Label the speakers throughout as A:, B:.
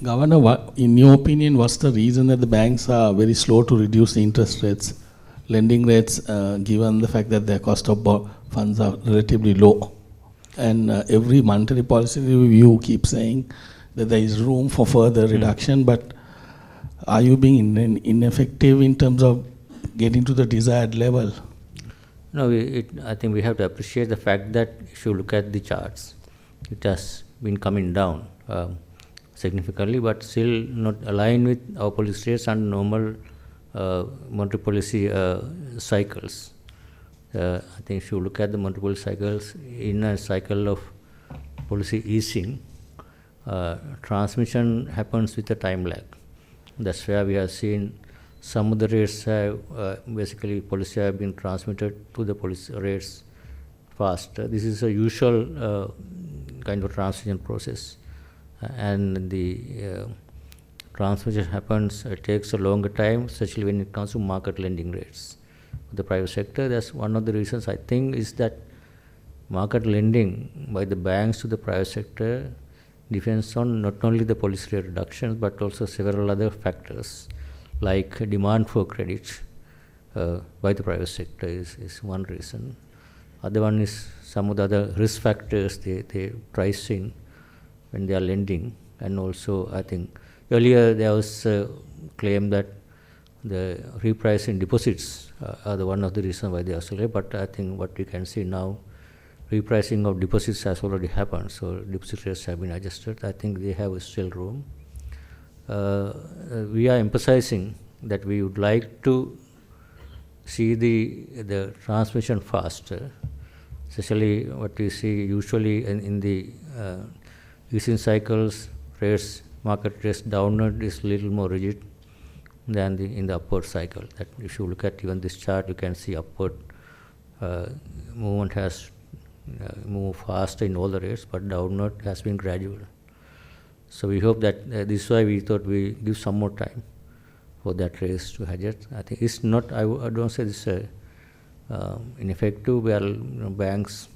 A: Governor, in your opinion, what's the reason that the banks are very slow to reduce the interest rates, lending rates, given the fact that their cost of funds are relatively low? And every monetary policy review keeps saying that there is room for further reduction, but are you being ineffective in terms of getting to the desired level?
B: No, I think we have to appreciate the fact that if you look at the charts, it has been coming down significantly, but still not aligned with our policy rates and normal monetary policy cycles. I think if you look at the monetary policy cycles, in a cycle of policy easing, transmission happens with a time lag. That's where we have seen some of the rates have basically policy have been transmitted to the policy rates faster. This is a usual kind of transition process, and the transmission happens, takes a longer time, especially when it comes to market lending rates. The private sector, that's one of the reasons I think is that market lending by the banks to the private sector depends on not only the policy rate reductions but also several other factors like demand for credit by the private sector is one reason. Other one is some of the other risk factors they price in when they are lending, and also I think earlier there was a claim that the repricing deposits are the one of the reasons why they are so late, but I think what we can see now, repricing of deposits has already happened, so deposit rates have been adjusted. I think they have still room. We are emphasizing that we would like to see the transmission faster, especially what we see usually in the easing cycles, rates, market rates downward is a little more rigid than in the upward cycle. That if you look at even this chart, you can see upward movement has moved faster in all the rates, but downward has been gradual. So we hope that this is why we thought we give some more time for that race to adjust. I think it's not, I don't say this ineffective, where banks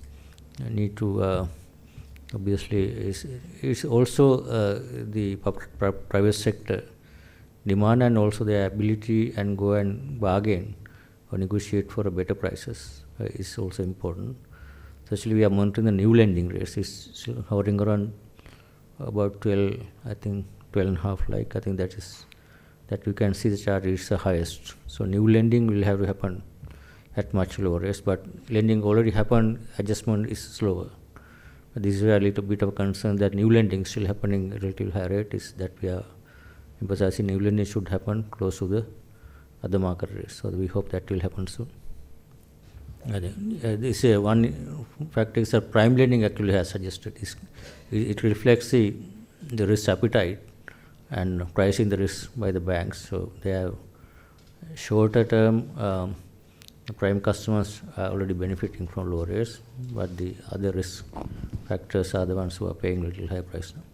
B: need to obviously, it's also the private sector demand and also their ability and go and bargain or negotiate for a better prices is also important. Especially we are monitoring the new lending rates. It's still hovering around about 12, I think 12.5 like. I think that you can see the chart is the highest. So new lending will have to happen at much lower rates, but lending already happened, adjustment is slower. But this is where a little bit of concern that new lending still happening at a relatively high rate is that we are emphasizing new lending should happen close to the other market rates. So we hope that will happen soon. This one factor is that prime lending actually has adjusted. It reflects the risk appetite and pricing the risk by the banks. So they have shorter term, the prime customers are already benefiting from lower rates, but the other risk factors are the ones who are paying a little higher price now.